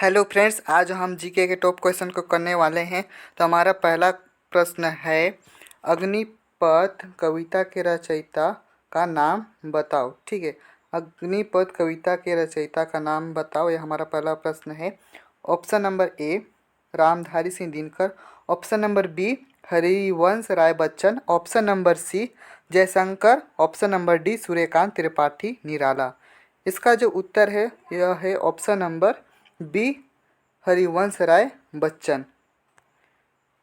Hello friends, आज हम GK के टॉप क्वेश्चन को करने वाले हैं। तो हमारा पहला प्रश्न है, अग्निपथ कविता के रचयिता का नाम बताओ। ठीक है, अग्निपथ कविता के रचयिता का नाम बताओ, यह हमारा पहला प्रश्न है। Option number A Ramdhari Singh Dinkar, option number B Harivansh Rai Bachchan, option number C Jaishankar, option number D Suryakant Tripathi Nirala. इसका जो उत्तर है यह है option number B Harivansh Rai Bachchan.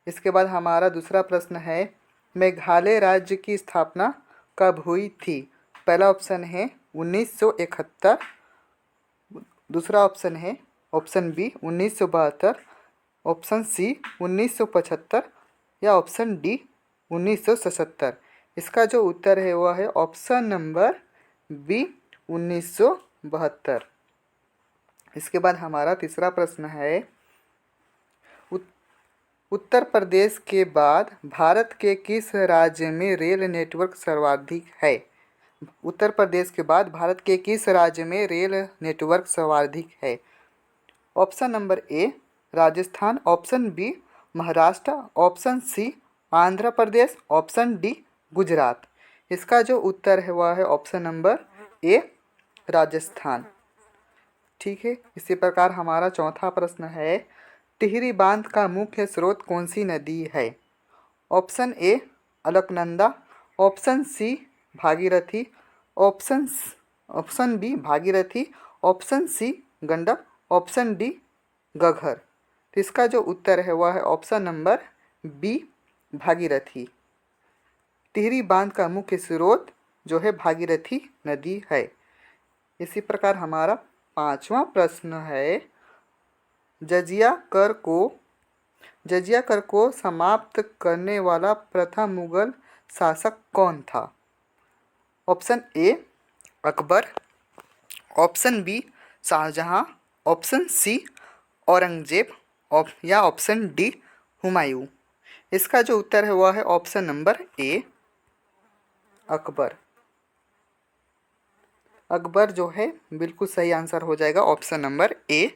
इसके बाद हमारा दूसरा प्रश्न है, मेघालय राज्य की स्थापना कब हुई थी। पहला ऑप्शन है 1971, दूसरा ऑप्शन है ऑप्शन बी 1972, ऑप्शन सी 1975 या ऑप्शन डी 1977। इसका जो उत्तर है वह है ऑप्शन नंबर बी 1972। इसके बाद हमारा तीसरा प्रश्न है, उत्तर प्रदेश के बाद भारत के किस राज्य में रेल नेटवर्क सर्वाधिक है। उत्तर प्रदेश के बाद भारत के किस राज्य में रेल नेटवर्क सर्वाधिक है। Option number A Rajasthan, option B Maharashtra, option C Andhra Pradesh, option D Gujarat. इसका जो उत्तर है वह है ऑप्शन नंबर ए राजस्थान। ठीक है, इसी प्रकार हमारा चौथा प्रश्न है, टिहरी बांध का मुख्य स्रोत कौन सी नदी है। Option A Alaknanda, option C Bhagirathi, option B Bhagirathi, option C Gandak, option D Ghaggar. तो इसका जो उत्तर है वह है option number B Bhagirathi. Tehri बांध का मुख्य स्रोत जो है भागीरथी नदी है। इसी प्रकार हमारा पांचवा प्रश्न है, जजिया कर को समाप्त करने वाला प्रथम मुगल शासक कौन था। Option A Akbar, option B Shahjahan, option C Aurangzeb या ऑप्शन डी हुमायूं। इसका जो उत्तर है वह है ऑप्शन नंबर ए अकबर। अकबर जो है बिल्कुल सही आंसर हो जाएगा, ऑप्शन नंबर ए।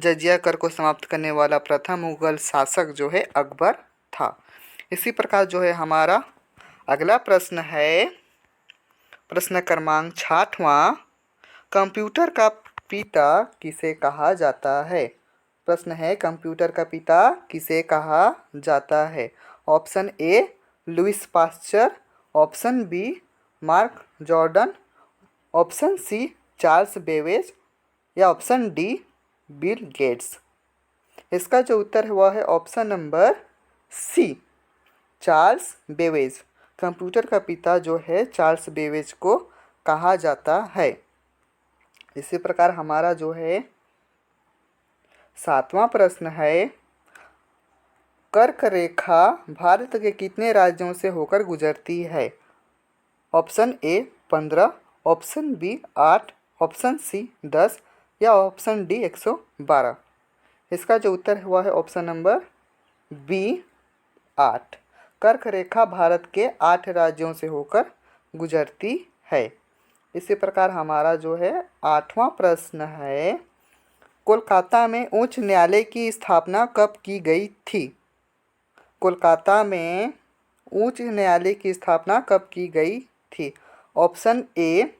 जजिया कर को समाप्त करने वाला प्रथम मुगल शासक जो है अकबर था। इसी प्रकार जो है हमारा अगला प्रश्न है, प्रश्न क्रमांक 60वां, कंप्यूटर का पिता किसे कहा जाता है। प्रश्न है, कंप्यूटर का पिता किसे कहा जाता है। Option A Louis Pasteur, option B Mark Jordan, option C Charles Babbage या ऑप्शन डी बिल गेट्स। इसका जो उत्तर है वह है option number C Charles Babbage. Computer का पिता जो है चार्ल्स बेवेज को कहा जाता है। इसी प्रकार हमारा जो है 7वां प्रश्न है, कर्क रेखा भारत के कितने राज्यों से होकर गुजरती है। Option A 15, option B 8, option C 10 या ऑप्शन डी 112। इसका जो उत्तर हुआ है ऑप्शन नंबर बी 8। कर्क रेखा भारत के 8 राज्यों से होकर गुजरती है। इसी प्रकार हमारा जो है 8वां प्रश्न है, कोलकाता में उच्च न्यायालय की स्थापना कब की गई थी। कोलकाता में उच्च न्यायालय की स्थापना कब की गई थी। Option A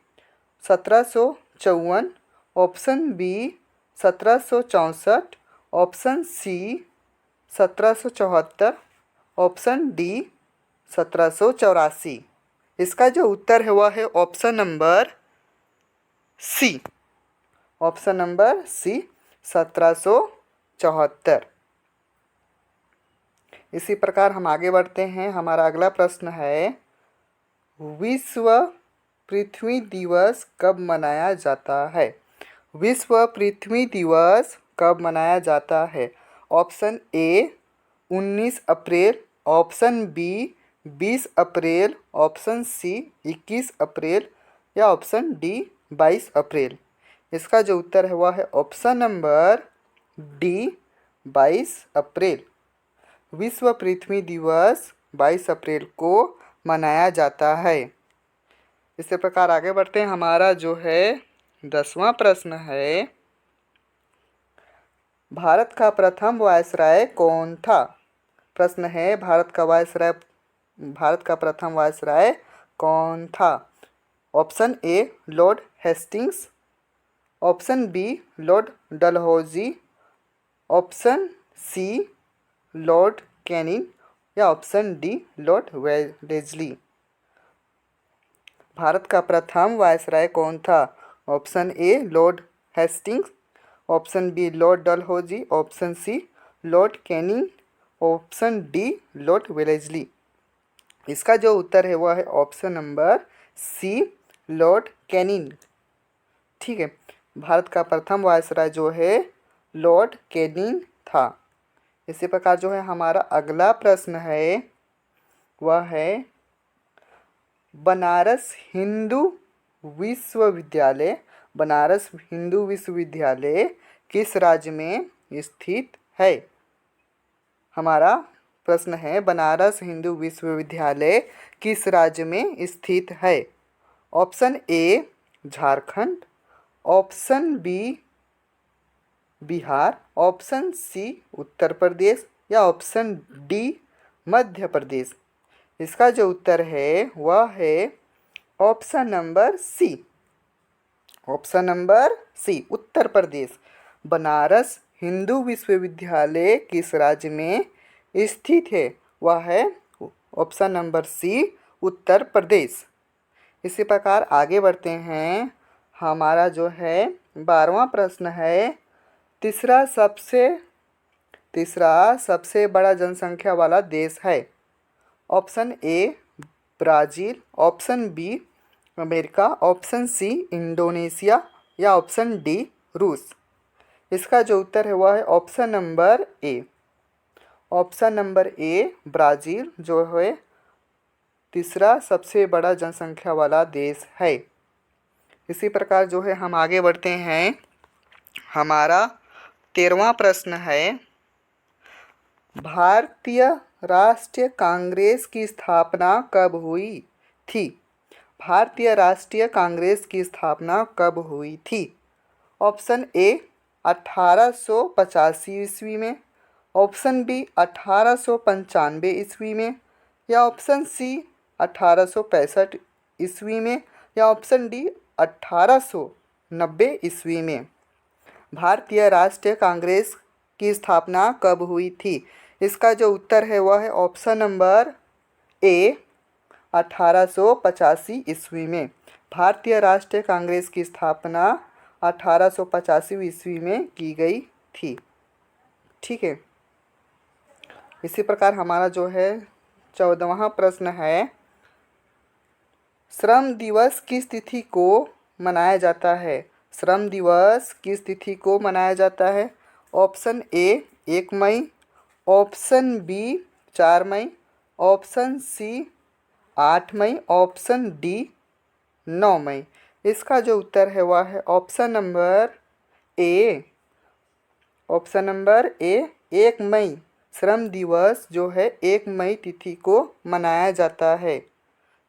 1754, option B 1764, option C 1774, option D 1784। इसका जो उत्तर है वह है option number C, option number C 1774। इसी प्रकार हम आगे बढ़ते हैं। हमारा अगला प्रश्न है, विश्व पृथ्वी दिवस कब मनाया जाता है। विश्व पृथ्वी दिवस कब मनाया जाता है। ऑप्शन ए 19 अप्रैल, ऑप्शन बी 20 अप्रैल, ऑप्शन सी 21 अप्रैल या ऑप्शन डी 22 अप्रैल। इसका जो उत्तर है वह है ऑप्शन नंबर डी 22 अप्रैल। विश्व पृथ्वी दिवस 22 अप्रैल को मनाया जाता है। इसी प्रकार आगे बढ़ते हैं। हमारा जो है 10वां प्रश्न है, भारत का प्रथम वायसराय कौन था? प्रश्न है, भारत का प्रथम वायसराय कौन था? Option A lord Hastings, option B lord Dalhousie, option C lord Canning या option D lord Wellesley. Bharat का प्रथम वायसराय कौन था? Option A lord Hastings, option B lord Dalhousie, option C lord Canning, option D lord Wellesley. इसका जो उत्तर है वह है option number C lord Canning. ठीक है, भारत का प्रथम वायसराय जो है लॉर्ड कैनिंग था। इसी प्रकार जो है हमारा अगला प्रश्न है वह है बनारस हिंदू विश्वविद्यालय किस राज्य में स्थित है? हमारा प्रश्न है बनारस हिंदू विश्वविद्यालय किस राज्य में स्थित है? Option A Jharkhand, option B Bihar, option C Uttar Pradesh या ऑप्शन डी मध्य प्रदेश। इसका जो उत्तर है वह है option number C. Option number C Uttar Pradesh. Banaras Hindu विश्वविद्यालय किस राज्य में स्थित है? वह है ऑप्शन नंबर सी उत्तर प्रदेश। इसी प्रकार आगे बढ़ते हैं। हमारा जो है 12वां प्रश्न है तीसरा सबसे बड़ा जनसंख्या वाला देश है। Option A Brazil, option B America, option C Indonesia या ऑप्शन डी रूस। इसका जो उत्तर है वह है option number A. Option number A Brazil जो है तीसरा सबसे बड़ा जनसंख्या वाला देश है। इसी प्रकार जो है हम आगे बढ़ते हैं। हमारा 13वां प्रश्न है भारतीय राष्ट्रीय कांग्रेस की स्थापना कब हुई थी? भारतीय राष्ट्रीय कांग्रेस की स्थापना कब हुई थी? ऑप्शन ए 1885 ईस्वी में, ऑप्शन बी 1895 ईस्वी में या ऑप्शन सी 1865 ईस्वी में या ऑप्शन डी 1890 ईस्वी में। भारतीय राष्ट्रीय कांग्रेस की स्थापना कब हुई थी? इसका जो उत्तर है वह है ऑप्शन नंबर ए 1885 ईस्वी में। भारतीय राष्ट्रीय कांग्रेस की स्थापना 1885 ईस्वी में की गई थी। ठीक है, इसी प्रकार हमारा जो है 14वां प्रश्न है श्रम दिवस किस तिथि को मनाया जाता है? श्रम दिवस किस तिथि को मनाया जाता है? ऑप्शन ए 1 मई, ऑप्शन बी 4 मई, ऑप्शन सी 8 मई, ऑप्शन डी 9 मई। इसका जो उत्तर है वह है option number A. Option number A 1 मई। श्रम दिवस जो है 1 मई तिथि को मनाया जाता है।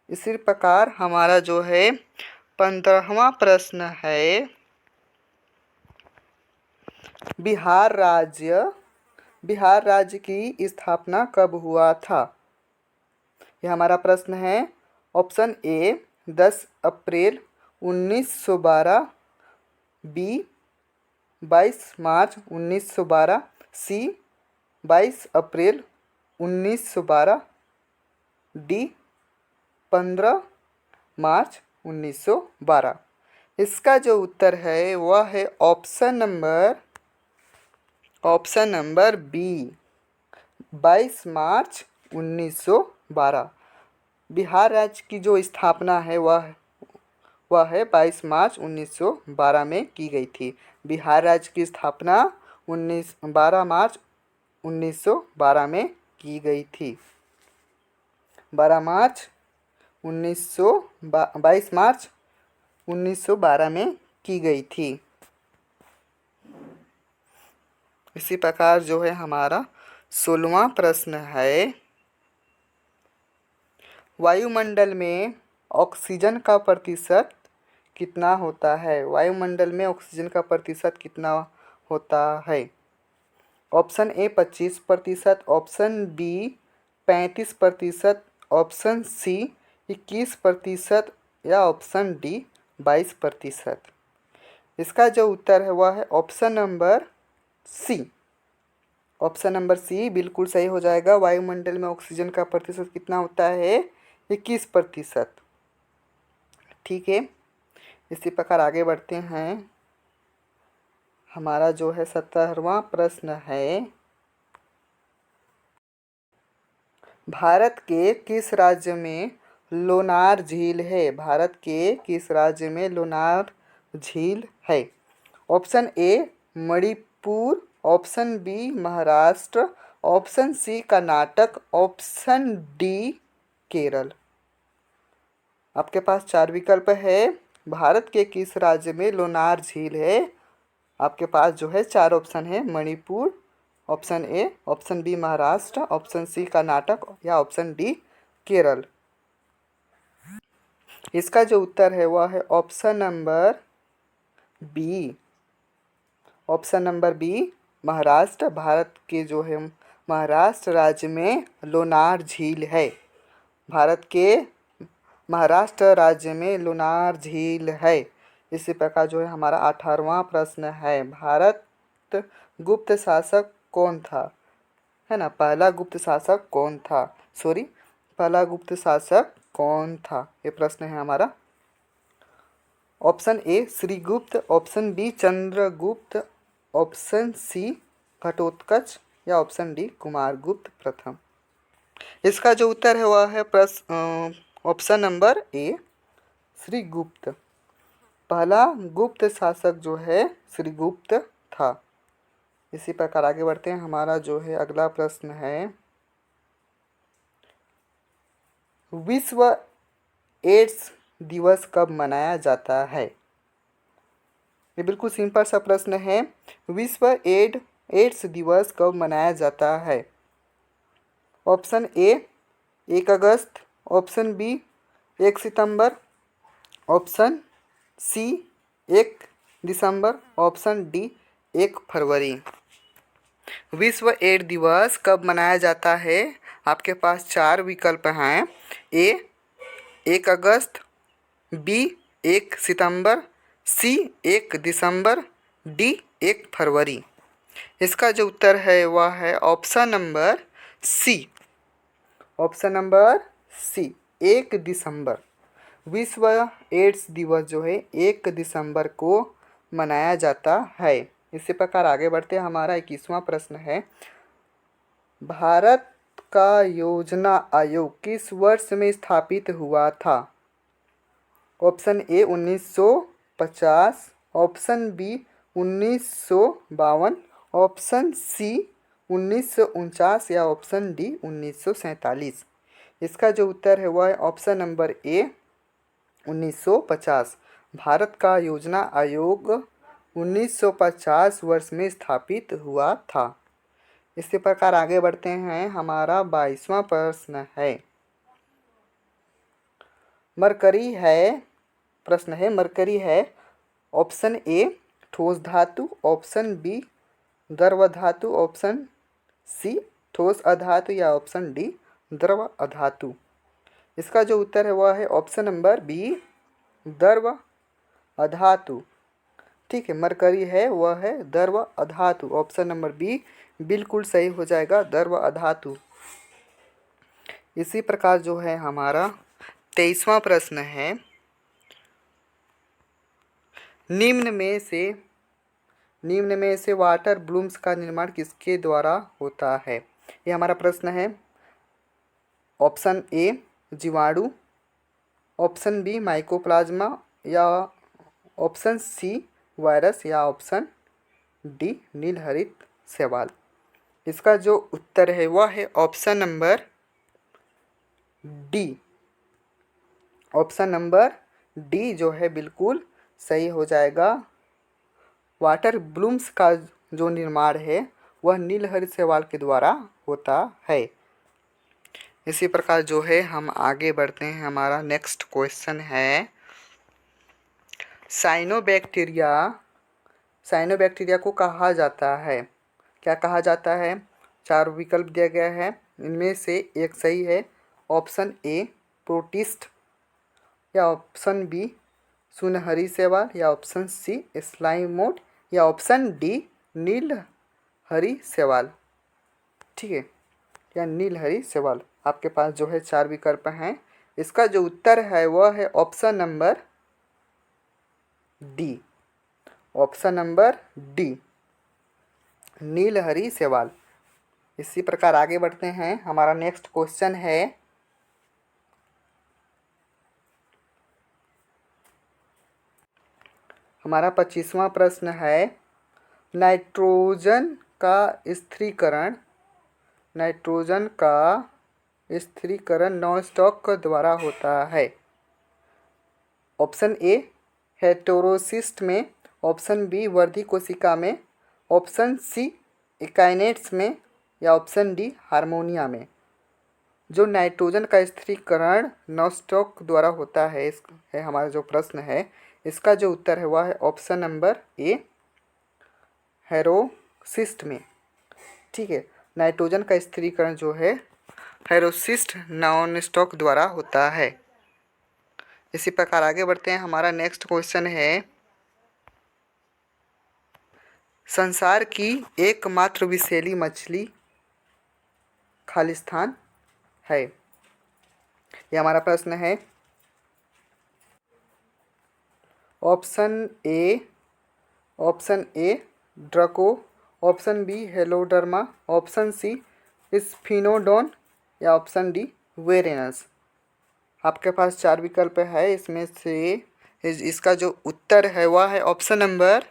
इसी प्रकार हमारा जो है 15वां प्रश्न है बिहार राज्य की स्थापना कब हुआ था? यह हमारा प्रश्न है। ऑप्शन ए 10 अप्रैल 1912, बी 22 मार्च 1912, सी 22 अप्रैल 1912, डी 15 मार्च 1912। इसका जो उत्तर है वह है ऑप्शन नंबर बी 22 मार्च 1912। बिहार राज्य की जो स्थापना है वह है 22 मार्च 1912 में की गई थी। बिहार राज्य की स्थापना 12 मार्च 1912 में की गई थी। 22 मार्च 1912 में की गई थी। इसी प्रकार जो है हमारा 16वां प्रश्न है वायुमंडल में ऑक्सीजन का प्रतिशत कितना होता है? वायुमंडल में ऑक्सीजन का प्रतिशत कितना होता है? Option A 25%, option B 35%, option C 21% या ऑप्शन डी 22%। इसका जो उत्तर है वह है option number C. Option number C बिल्कुल सही हो जाएगा। वायुमंडल में ऑक्सीजन का प्रतिशत कितना होता है? 21%। ठीक है, इसी प्रकार आगे बढ़ते हैं। हमारा जो है 17वां प्रश्न है, भारत के किस राज्य में लोनार झील है? भारत के किस राज्य में लोनार झील है? Option A Manipur, option B Maharashtra, option C Karnataka, option D Kerala. आपके पास 4 विकल्प है। भारत के किस राज्य में लोनार झील है? आपके पास जो है 4 ऑप्शन है, Manipur, option A, option B Maharashtra, option C Karnataka या ऑप्शन डी केरल। इसका जो उत्तर है वह है option number B. Option number B Maharashtra. Bharat के जो है महाराष्ट्र राज्य में लोनार झील है। भारत के महाराष्ट्र राज्य में लोनार झील है। इसी प्रकार जो है हमारा 18वां प्रश्न है, भारत गुप्त शासक कौन था? है ना, पहला गुप्त शासक कौन था? पहला गुप्त शासक कौन था? ये प्रश्न है हमारा। Option A Shrigupta, option B Chandragupta, option C Ghatotkacha या ऑप्शन डी कुमारगुप्त प्रथम। इसका जो उत्तर है वह है ऑप्शन नंबर ए श्रीगुप्त। पहला गुप्त शासक जो है श्रीगुप्त था। इसी प्रकार आगे बढ़ते हैं। हमारा जो है अगला प्रश्न है, विश्व एड्स दिवस कब मनाया जाता है? ये बिल्कुल सिंपल सा प्रश्न है। विश्व एड्स दिवस कब मनाया जाता है? ऑप्शन ए 1 अगस्त, ऑप्शन बी 1 सितंबर, ऑप्शन सी 1 दिसंबर, ऑप्शन डी 1 फरवरी। विश्व एड्स दिवस कब मनाया जाता है? आपके पास 4 विकल्प हैं। ए 1 अगस्त, बी 1 सितंबर, सी 1 दिसंबर, डी 1 फरवरी। इसका जो उत्तर है वह है option number C. Option number C 1 दिसंबर। विश्व एड्स दिवस जो है 1 दिसंबर को मनाया जाता है। इसी प्रकार आगे बढ़ते हैं। हमारा 21वां प्रश्न है, भारत का योजना आयोग किस वर्ष में स्थापित हुआ था? Option A 1950, option B 1952, option C 1949 या ऑप्शन डी 1947। इसका जो उत्तर है वह है ऑप्शन नंबर ए 1950। भारत का योजना आयोग 1950 वर्ष में स्थापित हुआ था। इसी प्रकार आगे बढ़ते हैं। हमारा 22वां प्रश्न है, मरकरी है। प्रश्न है, मरकरी है ऑप्शन ए ठोस धातु, ऑप्शन बी द्रव धातु, ऑप्शन सी ठोस अधातु या ऑप्शन डी द्रव अधातु। इसका जो उत्तर है वह है ऑप्शन नंबर बी द्रव अधातु। ठीक है, मरकरी है वह है द्रव अधातु। ऑप्शन नंबर बी बिल्कुल सही हो जाएगा, द्रव अधातु। इसी प्रकार जो है हमारा 23वां प्रश्न है, निम्न में से वाटर ब्लूम्स का निर्माण किसके द्वारा होता है? ये हमारा प्रश्न है। ऑप्शन ए जीवाणु, ऑप्शन बी माइकोप्लाज्मा या ऑप्शन सी वायरस या ऑप्शन डी नीलहरित शैवाल। इसका जो उत्तर है वह है option number D. Option number D जो है बिल्कुल सही हो जाएगा। वाटर ब्लूम्स का जो निर्माण है वह नीलहरित शैवाल के द्वारा होता है। इसी प्रकार जो है हम आगे बढ़ते हैं। हमारा नेक्स्ट क्वेश्चन है, साइनोबैक्टीरिया को कहा जाता है, क्या कहा जाता है? 4 विकल्प दिया गया है, इनमें से एक सही है। ऑप्शन ए प्रोटिस्ट, या ऑप्शन बी सुनहरी शैवाल, या ऑप्शन सी स्लाइम मोड, या ऑप्शन डी नीलहरी शैवाल। ठीक है, या नीलहरी शैवाल। आपके पास जो है 4 विकल्प हैं। इसका जो उत्तर है वह है option number D. Option number D नीलहरी शैवाल। इसी प्रकार आगे बढ़ते हैं। हमारा नेक्स्ट क्वेश्चन है, हमारा 25वां प्रश्न है, नाइट्रोजन का स्थिरीकरण नॉनस्टॉक द्वारा होता है। ऑप्शन ए हेटेरोसिस्ट में, ऑप्शन बी वर्धी कोशिका में, ऑप्शन सी इकाइनेट्स में, या ऑप्शन डी हार्मोनिया में। जो नाइट्रोजन का स्थिरीकरण नॉनस्टॉक द्वारा होता है, इस है हमारा जो प्रश्न है, इसका जो उत्तर है वह है ऑप्शन नंबर ए हेटेरोसिस्ट में। ठीक है, नाइट्रोजन का स्थिरीकरण जो है हेटेरोसिस्ट नॉनस्टॉक द्वारा होता है। इसी प्रकार आगे बढ़ते हैं। हमारा नेक्स्ट क्वेश्चन है, संसार की एकमात्र विषैली मछली खालिस्तान है। यह हमारा प्रश्न है। Option A draco, option B heloderma, option C sphenodon, या ऑप्शन डी वेरेनस। आपके पास 4 विकल्प है, इसमें से इसका जो उत्तर है वह है ऑप्शन नंबर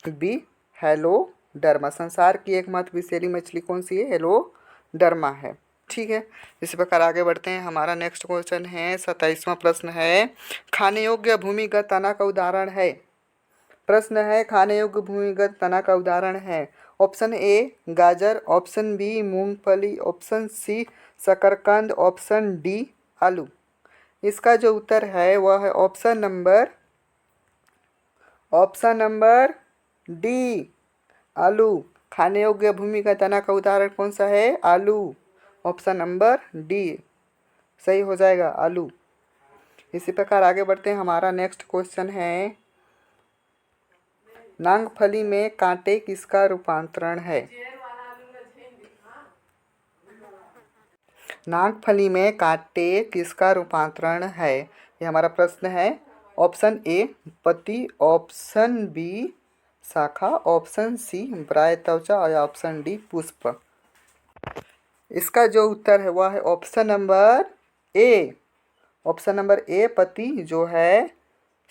बी हेलोडर्मा। संसार की एकमात्र विषैली मछली कौन सी है? हेलोडर्मा है। ठीक है, इसी प्रकार आगे बढ़ते हैं। हमारा नेक्स्ट क्वेश्चन है, 27वां प्रश्न है, खाने योग्य भूमिगत तना का उदाहरण है। प्रश्न है, खाने योग्य भूमिगत तना का उदाहरण है। ऑप्शन ए गाजर, ऑप्शन बी मूंगफली, ऑप्शन सी शकरकंद, ऑप्शन डी आलू। इसका जो उत्तर है वह है ऑप्शन नंबर डी आलू। खाने योग्य भूमिगत तना का उदाहरण कौन सा है? आलू। ऑप्शन नंबर डी सही हो जाएगा, आलू। इसी प्रकार आगे बढ़ते हैं। हमारा नेक्स्ट क्वेश्चन है, नांगफली में कांटे किसका रूपांतरण है? नागफली में कांटे किसका रूपांतरण है? ये हमारा प्रश्न है। ऑप्शन ए पत्ती, ऑप्शन बी शाखा, ऑप्शन सी ब्राय त्वचा, और ऑप्शन डी पुष्प। इसका जो उत्तर है वह है option number A. Option number ए पत्ती जो है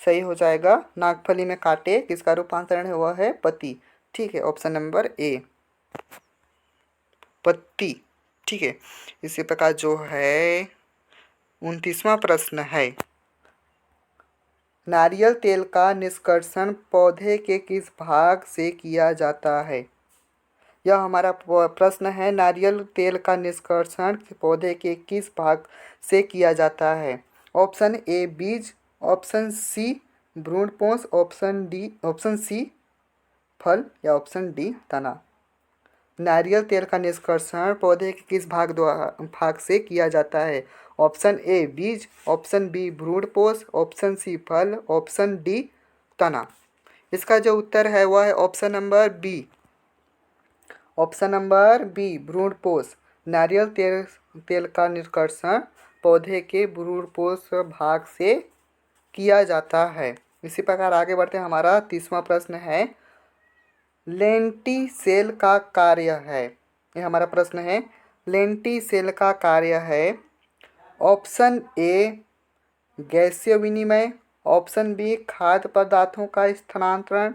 सही हो जाएगा। नागफली में कांटे किसका रूपांतरण है वह है पत्ती। ठीक है, ऑप्शन नंबर ए पत्ती। ठीक है, इसी प्रकार जो है 29वां प्रश्न है, नारियल तेल का निष्कर्षण पौधे के किस भाग से किया जाता है? यह हमारा प्रश्न है, नारियल तेल का निष्कर्षण पौधे के किस भाग से किया जाता है? ऑप्शन ए बीज, ऑप्शन सी भ्रूणपोष, ऑप्शन सी फल, या ऑप्शन डी तना। नारियल तेल का निष्कर्षण पौधे के किस भाग से किया जाता है? ऑप्शन ए बीज, ऑप्शन बी भ्रूणपोष, ऑप्शन सी फल, ऑप्शन डी तना। इसका जो उत्तर है वह है option number B. Option number B भ्रूणपोष। नारियल तेल का निष्कर्षण पौधे के भ्रूणपोष भाग से किया जाता है। इसी प्रकार आगे बढ़ते हैं। हमारा 30वां प्रश्न है, लेंटिसेल का कार्य है। यह हमारा प्रश्न है, लेंटिसेल का कार्य है। ऑप्शन ए गैसीय विनिमय, ऑप्शन बी खाद्य पदार्थों का स्थानांतरण,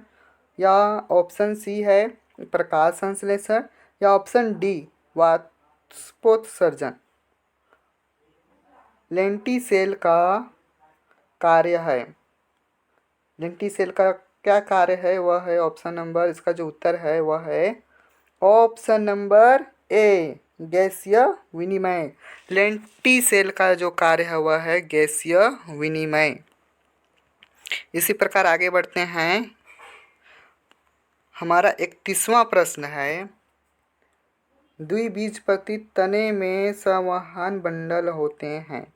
या ऑप्शन सी है प्रकाश संश्लेषण, या ऑप्शन डी वाष्पोत्सर्जन। लेंटिसेल का कार्य है। लेंटिसेल का क्या कार्य है वह है ऑप्शन नंबर, इसका जो उत्तर है वह है ऑप्शन नंबर ए गैसीय विनिमय। लेंटिसेल का जो कार्य है वह है गैसीय विनिमय। इसी प्रकार आगे बढ़ते हैं। हमारा 31वां प्रश्न है, द्विबीजपत्री तने में संवहन बंडल होते हैं।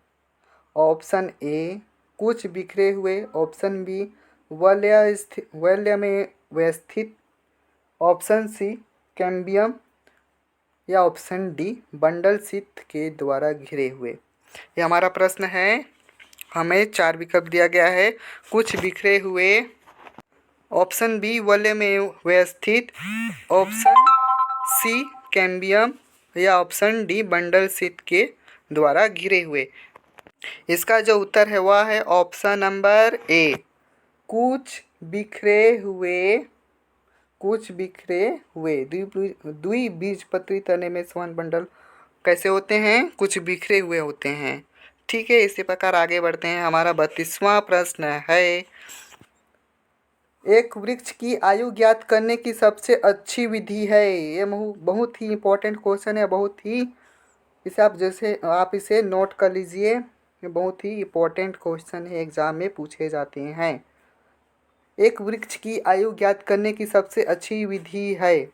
ऑप्शन ए कुछ बिखरे हुए, ऑप्शन बी वलय में व्यवस्थित, ऑप्शन सी कैम्बियम, या ऑप्शन डी बंडल शीत के द्वारा घिरे हुए। ये हमारा प्रश्न है। हमें 4 विकल्प दिया गया है। कुछ बिखरे हुए, ऑप्शन बी वलय में व्यवस्थित, ऑप्शन सी कैम्बियम, या ऑप्शन डी बंडल शीत के द्वारा घिरे हुए। इसका जो उत्तर है वह है ऑप्शन नंबर ए, कुछ बिखरे हुए। कुछ बिखरे हुए द्विबीजपत्री तने में संवहन बंडल कैसे होते हैं? कुछ बिखरे हुए होते हैं। ठीक है, इसी प्रकार आगे बढ़ते हैं। हमारा 32वां प्रश्न है, एक वृक्ष की आयु ज्ञात करने की सबसे अच्छी विधि है। ये बहुत ही इंपॉर्टेंट क्वेश्चन है, बहुत ही आप इसे नोट कर लीजिए। ये बहुत ही इंपॉर्टेंट क्वेश्चन है, एग्जाम में पूछे जाते हैं। एक वृक्ष की आयु ज्ञात करने की सबसे अच्छी विधि है।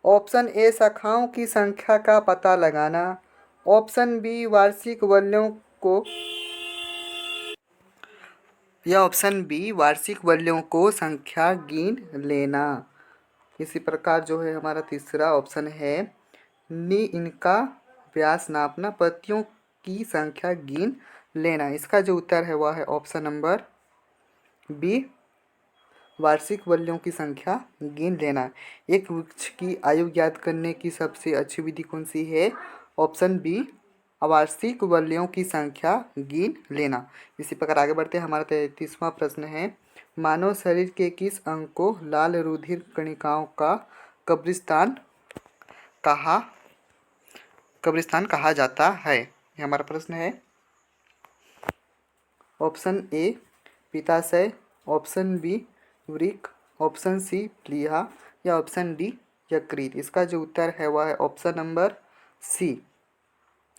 ऑप्शन ए शाखाओं की संख्या का पता लगाना, ऑप्शन बी वार्षिक वलयों को, या ऑप्शन बी वार्षिक वलयों को संख्या गिन लेना। इसी प्रकार जो है हमारा तीसरा ऑप्शन है, इनका व्यास नापना, पत्तियों की संख्या गिन लेना। इसका जो उत्तर है वह है ऑप्शन नंबर बी, वार्षिक वलयों की संख्या गिन लेना। एक वृक्ष की आयु ज्ञात करने की सबसे अच्छी विधि कौन सी है? ऑप्शन बी, वार्षिक वलयों की संख्या गिन लेना। इसी प्रकार आगे बढ़ते हैं। हमारा 33वां प्रश्न है, मानव शरीर के किस अंग को लाल रुधिर कणिकाओं का कब्रिस्तान कहा जाता है? ये हमारा प्रश्न है। ऑप्शन ए पित्ताशय, ऑप्शन बी वृक्क, ऑप्शन सी प्लीहा, या ऑप्शन डी यकृत। इसका जो उत्तर है वह है option number C.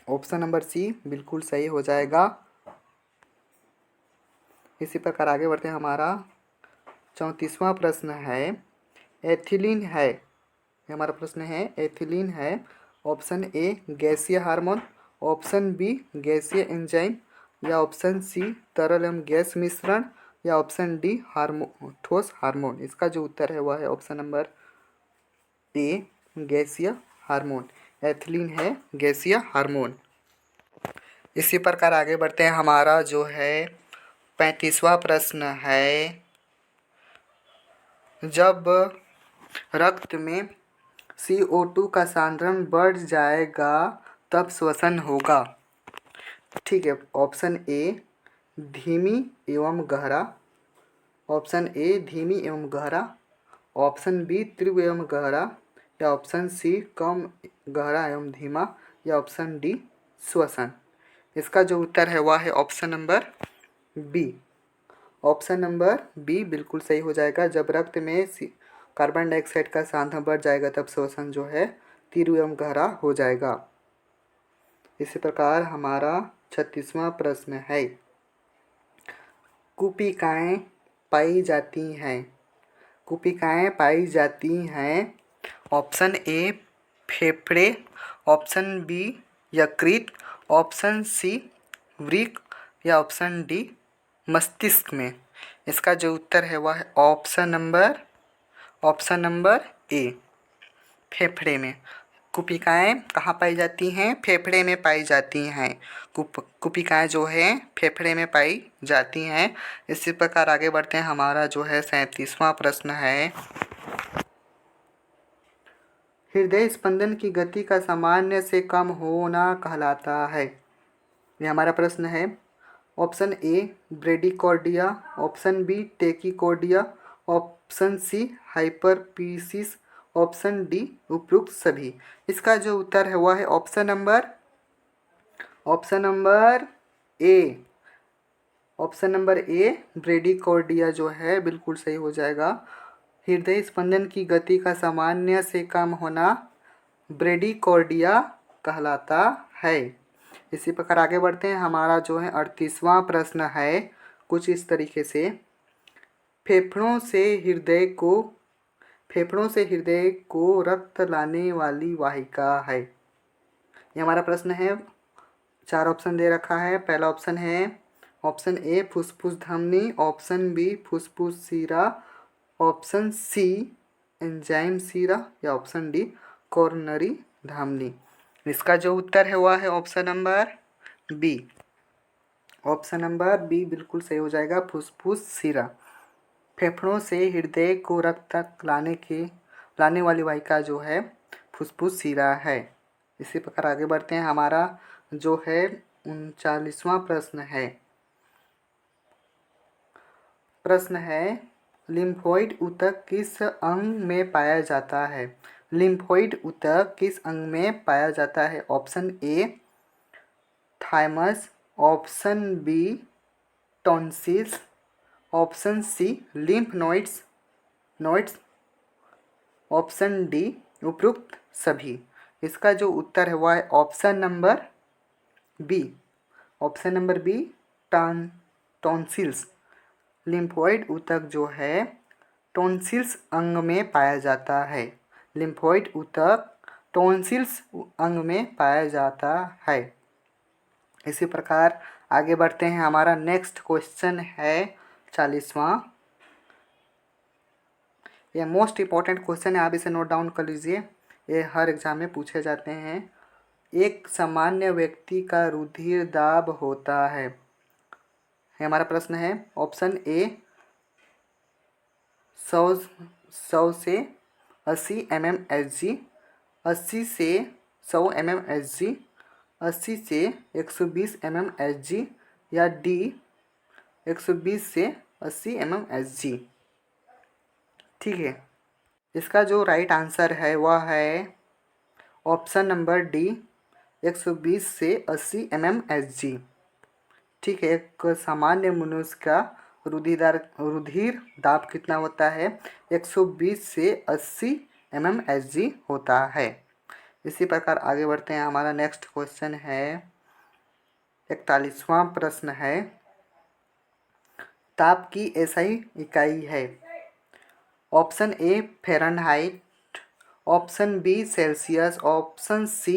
Option number C बिल्कुल सही हो जाएगा। इसी प्रकार आगे बढ़ते हैं। हमारा 34वां प्रश्न है, एथिलीन है। ये हमारा प्रश्न है, एथिलीन है। ऑप्शन ए गैसीय हार्मोन, ऑप्शन बी गैसीय एंजाइम, या ऑप्शन सी तरल एवं गैस मिश्रण, या ऑप्शन डी ठोस हार्मोन। इसका जो उत्तर है वह है ऑप्शन नंबर ए, गैसीय हार्मोन। एथिलीन है गैसीय हार्मोन। इसी प्रकार आगे बढ़ते हैं। हमारा जो है 35वां प्रश्न है, जब रक्त में CO2 का सांद्रण बढ़ जाएगा तब श्वसन होगा। ठीक है, ऑप्शन ए धीमी एवं गहरा, ऑप्शन ए धीमी एवं गहरा, ऑप्शन बी तीव्र एवं गहरा, या ऑप्शन सी कम गहरा एवं धीमा, या ऑप्शन डी श्वसन। इसका जो उत्तर है वह है option number B. Option number B बिल्कुल सही हो जाएगा। जब रक्त में कार्बन डाइऑक्साइड का सांद्रण बढ़ जाएगा तब श्वसन जो है तीव्र एवं गहरा हो जाएगा। इसी प्रकार हमारा 36वां प्रश्न है, कुपिकाएँ पाई जाती हैं। कुपिकाएँ पाई जाती हैं। ऑप्शन ए फेफड़े, ऑप्शन बी यकृत, ऑप्शन सी वृक्क, या ऑप्शन डी मस्तिष्क में। इसका जो उत्तर है वह है ऑप्शन नंबर ए, फेफड़े में। कुपिकाएँ कहाँ पाई जाती हैं? फेफड़े में पाई जाती हैं। कुपिकाएँ जो है फेफड़े में पाई जाती हैं। इसी प्रकार आगे बढ़ते हैं। हमारा जो है 37वां प्रश्न है, हृदय स्पंदन की गति का सामान्य से कम होना कहलाता है। ये हमारा प्रश्न है। Option A bradycardia, option B tachycardia, option C hyperpiesis, option D उपयुक्त सभी। इसका जो उत्तर है वह है option number A. Option number A bradycardia जो है बिल्कुल सही हो जाएगा। हृदय स्पंदन की गति का सामान्य से कम होना ब्रेडिकॉर्डिया कहलाता है। इसी प्रकार आगे बढ़ते हैं। हमारा जो है 38वां प्रश्न है कुछ इस तरीके से, फेफड़ों से हृदय को रक्त लाने वाली वाहिका है। ये हमारा प्रश्न है। 4 ऑप्शन दे रखा है। पहला ऑप्शन है ऑप्शन ए फुफ्फुस धमनी, ऑप्शन बी फुफ्फुस शिरा, ऑप्शन सी एंजाइम शिरा या ऑप्शन डी कोरोनरी धमनी। इसका जो उत्तर है वह है option number B. Option number B बिल्कुल सही हो जाएगा, फुफ्फुस शिरा। फेफड़ों से हृदय को रक्त तक लाने वाली वाहिका जो है फुफ्फुस शिरा है। इसी प्रकार आगे बढ़ते हैं। हमारा जो है 39वां प्रश्न है। प्रश्न है लिम्फोइड ऊतक किस अंग में पाया जाता है? लिम्फोइड ऊतक किस अंग में पाया जाता है? Option A thymus, option B tonsils, option C lymph nodes, option D उपरोक्त सभी। इसका जो उत्तर है वह है option number B. Option number B tonsils. Lymphoid ऊतक जो है टॉन्सिल्स अंग में पाया जाता है। लिम्फोइड ऊतक टॉन्सिल्स अंग में पाया जाता है। इसी प्रकार आगे बढ़ते हैं। हमारा नेक्स्ट क्वेश्चन है 40वां। ये मोस्ट इम्पॉर्टेंट क्वेश्चन है, आप इसे नोट डाउन कर लीजिए, ये हर एग्जाम में पूछे जाते हैं। एक सामान्य व्यक्ति का रुधिर दाब होता है। ये हमारा प्रश्न है। ऑप्शन ए 100 से 80 mmHg, 80 से 100 mmHg, 80 से 120 mmHg या डी 120 से 80 mmHg। ठीक है, इसका जो राइट आंसर है वह है ऑप्शन नंबर डी 120 से 80 mmHg। ठीक है, एक सामान्य मनुष्य का रुधिर दाब कितना होता है? 120 से 80 mmHg होता है। इसी प्रकार आगे बढ़ते हैं। हमारा नेक्स्ट क्वेश्चन है 41वां प्रश्न है। ताप की एसआई इकाई है। Option A Fahrenheit, option B Celsius, option C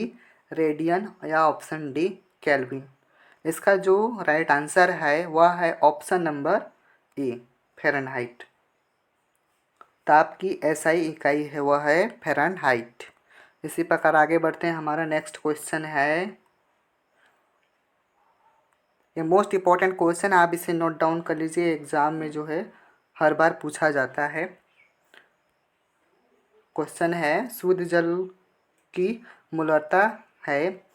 radian या ऑप्शन डी केल्विन। इसका जो राइट आंसर है वह है ऑप्शन नंबर ए फ़ारेनहाइट। ताप की एसआई इकाई है वह है फ़ारेनहाइट। इसी प्रकार आगे बढ़ते हैं। हमारा नेक्स्ट क्वेश्चन है, ये मोस्ट इम्पॉर्टेंट क्वेश्चन, आप इसे नोट डाउन कर लीजिए, एग्जाम में जो है हर बार पूछा जाता है। क्वेश्चन है शुद्ध जल की मूलरता है,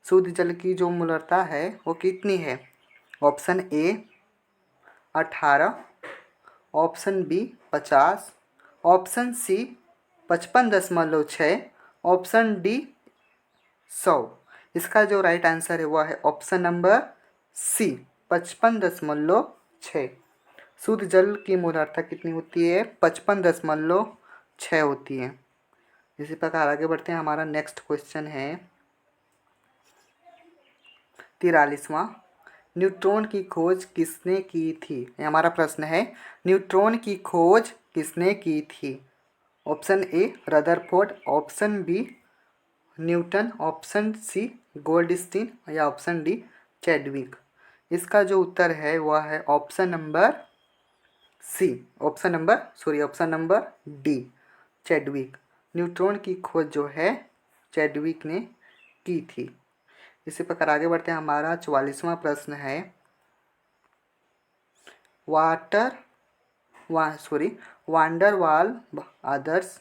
शुद्ध जल की जो मूलरता है वो कितनी है? Option A 18, option B 50, option C 55.6, option D 100। इसका जो राइट आंसर है वह है ऑप्शन नंबर सी 55.6। शुद्ध जल की मूलरता कितनी होती है? 55.6 होती है। इसी प्रकार आगे बढ़ते हैं। हमारा नेक्स्ट क्वेश्चन है 43वां। न्यूट्रॉन की खोज किसने की थी? ये हमारा प्रश्न है। न्यूट्रॉन की खोज किसने की थी? Option A Rutherford, option B Newton, option C Goldstein या ऑप्शन डी चैडविक। इसका जो उत्तर है वह है option number C, option number D Chadwick. Neutron की खोज जो है चैडविक ने की थी। इसी प्रकार आगे बढ़ते हैं। हमारा 44वां प्रश्न है वांडर वाल आदर्श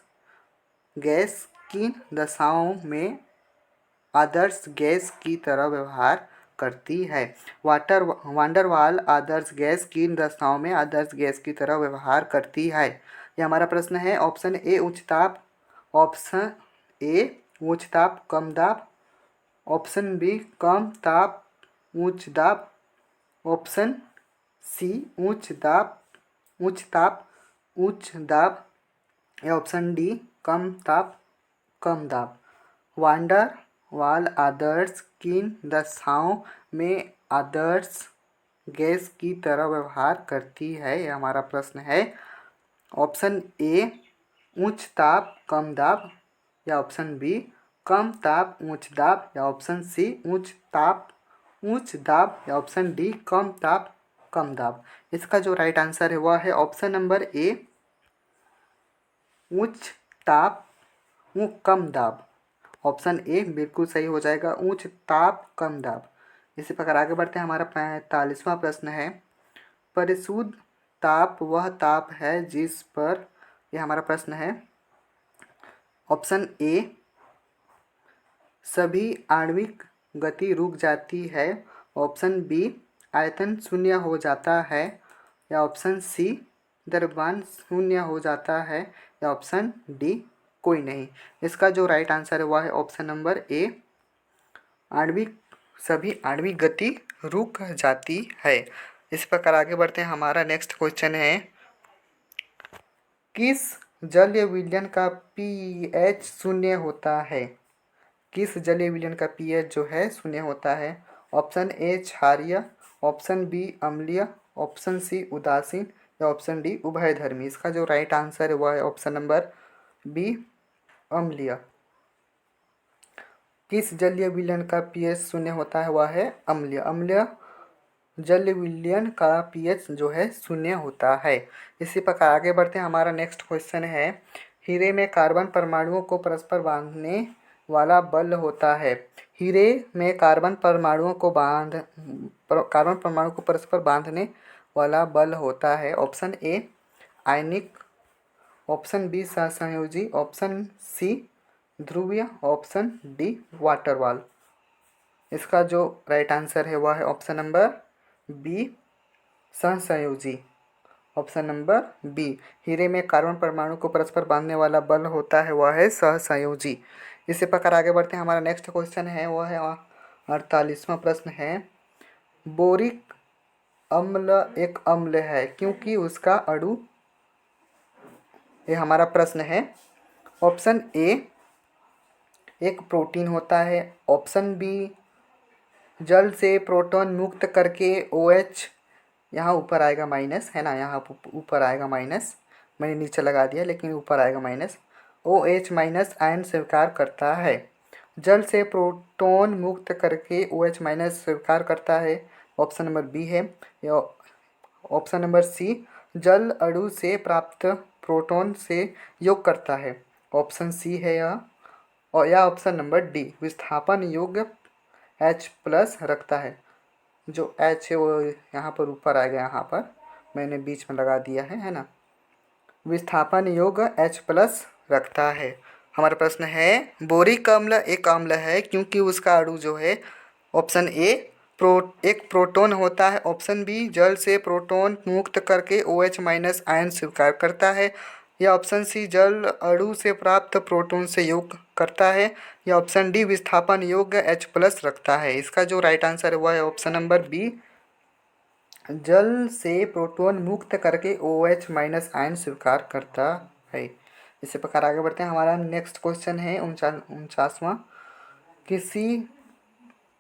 गैस किन दशाओं में आदर्श गैस की तरह व्यवहार करती है? वांडर वाल आदर्श गैस किन दशाओं में आदर्श गैस की तरह व्यवहार करती है? ये हमारा प्रश्न है। ऑप्शन ए उच्च ताप, ऑप्शन ए उच्च ताप कम दाब, ऑप्शन बी कम ताप उच्च दाब, ऑप्शन सी उच्च ताप उच्च दाब या ऑप्शन डी कम ताप कम दाब। वांडर वाल आदर्श किन दशाओं में आदर्श गैस की तरह व्यवहार करती है? यह हमारा प्रश्न है। ऑप्शन ए उच्च ताप कम दाब, या ऑप्शन बी कम ताप उच्च दाब, या ऑप्शन सी उच्च ताप उच्च दाब, या ऑप्शन डी कम ताप कम दाब। इसका जो राइट आंसर है वह है ऑप्शन नंबर ए उच्च ताप कम दाब। ऑप्शन ए बिल्कुल सही हो जाएगा, उच्च ताप कम दाब। इसी प्रकार आगे बढ़ते हैं। हमारा 45वां प्रश्न है, परिशुद्ध ताप वह ताप है जिस पर, यह हमारा प्रश्न है। ऑप्शन ए सभी आणविक गति रुक जाती है, ऑप्शन बी आयतन शून्य हो जाता है, या ऑप्शन सी द्रव्यमान शून्य हो जाता है, या ऑप्शन डी कोई नहीं। इसका जो राइट आंसर है वह है ऑप्शन नंबर ए आणविक सभी आणविक गति रुक जाती है। इस प्रकार आगे बढ़ते हैं। हमारा नेक्स्ट क्वेश्चन है, किस जलीय विलयन का पीएच शून्य होता है? किस जलीय विलयन का पीएच जो है शून्य होता है? ऑप्शन ए क्षारीय, ऑप्शन बी अम्लीय, ऑप्शन सी उदासीन, या ऑप्शन डी उभयधर्मी। इसका जो राइट आंसर है वह है ऑप्शन नंबर बी अम्लीय। किस जलीय विलयन का पीएच शून्य होता है? वह है अम्लीय। अम्लीय जल विलयन का पीएच जो है शून्य होता है। इसी प्रकार आगे बढ़ते हैं। हमारा नेक्स्ट क्वेश्चन है, हीरे में कार्बन परमाणुओं को परस्पर बांधने वाला बल होता है। हीरे में कार्बन परमाणु को परस्पर बांधने वाला बल होता है। ऑप्शन ए आयनिक, ऑप्शन बी सहसंयोजी, ऑप्शन सी ध्रुवीय, ऑप्शन डी वाटर वॉल। इसका जो राइट आंसर है वह है ऑप्शन नंबर बी सहसंयोजी। ऑप्शन नंबर बी, हीरे में कार्बन परमाणु को परस्पर बांधने वाला बल होता है वह है सहसंयोजी। इसी प्रकार आगे बढ़ते हैं। हमारा नेक्स्ट क्वेश्चन है वह है 48वां प्रश्न है, बोरिक अम्ल एक अम्ल है क्योंकि उसका अणु, ये हमारा प्रश्न है। ऑप्शन ए एक प्रोटीन होता है, ऑप्शन बी जल से प्रोटॉन मुक्त करके OH, यहाँ ऊपर आएगा माइनस, है ना, यहाँ ऊपर आएगा माइनस, मैंने नीचे लगा दिया लेकिन ऊपर आएगा माइनस, OH माइनस आयन स्वीकार करता है। जल से प्रोटॉन मुक्त करके OH माइनस स्वीकार करता है, ऑप्शन नंबर बी है। या ऑप्शन नंबर सी जल अणु से प्राप्त प्रोटॉन से योग करता है, ऑप्शन सी है यह। और या ऑप्शन नंबर डी विस्थापन योग्य H+ रखता है। जो H है वो यहाँ पर ऊपर आएगा, यहाँ पर मैंने बीच में लगा दिया है ना। विस्थापन योग्य H+ रखता है। हमारा प्रश्न है, बोरिक अम्ल एक अम्ल है क्योंकि उसका अणु जो है, ऑप्शन ए एक प्रोटॉन होता है, ऑप्शन बी जल से प्रोटॉन मुक्त करके OH माइनस आयन स्वीकार करता है, या ऑप्शन सी जल अणु से प्राप्त प्रोटॉन से योग करता है, या ऑप्शन डी विस्थापन योग्य H+ रखता है। इसका जो राइट आंसर है वह है ऑप्शन नंबर बी जल से प्रोटॉन मुक्त करके OH माइनस आयन स्वीकार करता है। इसी प्रकार आगे बढ़ते हैं। हमारा नेक्स्ट क्वेश्चन है 49वां, किसी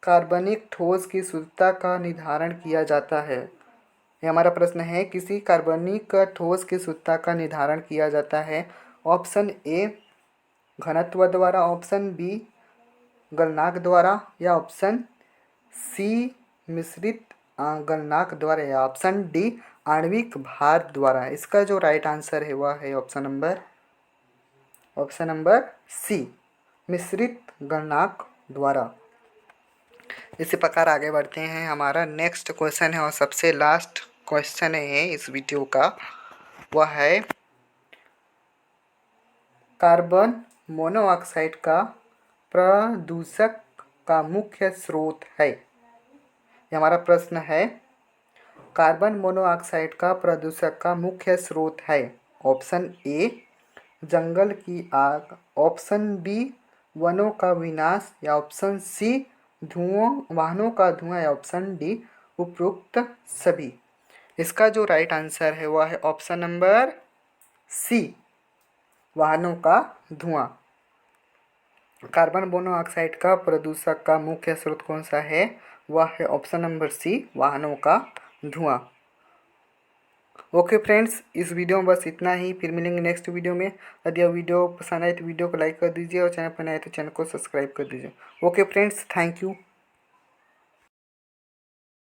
कार्बनिक ठोस की शुद्धता का निर्धारण किया जाता है? ये हमारा प्रश्न है, किसी कार्बनिक ठोस की शुद्धता का निर्धारण किया जाता है। ऑप्शन ए घनत्व द्वारा, ऑप्शन बी गलनांक द्वारा, या ऑप्शन सी मिश्रित गलनांक द्वारा, या ऑप्शन डी आणविक भार द्वारा। इसका जो राइट आंसर है वह है ऑप्शन नंबर सी मिश्रित गलनांक द्वारा। इसी प्रकार आगे बढ़ते हैं। हमारा नेक्स्ट क्वेश्चन है और सबसे लास्ट क्वेश्चन है इस वीडियो का, वह है कार्बन मोनोऑक्साइड का प्रदूषक का मुख्य स्रोत है। ये हमारा प्रश्न है, कार्बन मोनोऑक्साइड का प्रदूषक का मुख्य स्रोत है। ऑप्शन ए जंगल की आग, ऑप्शन बी वनों का विनाश, या ऑप्शन सी वाहनों का धुआं, या ऑप्शन डी उपरोक्त सभी। इसका जो राइट आंसर है वह है ऑप्शन नंबर सी वाहनों का धुआं। कार्बन मोनोऑक्साइड का प्रदूषक का मुख्य स्रोत कौन सा है? वह है ऑप्शन नंबर सी वाहनों का धुआं। ओके फ्रेंड्स, इस वीडियो में बस इतना ही। फिर मिलेंगे नेक्स्ट वीडियो में। यदि यह वीडियो पसंद आए तो वीडियो को लाइक कर दीजिए और चैनल पर नए आए तो चैनल को सब्सक्राइब कर दीजिए। Okay friends, thank you.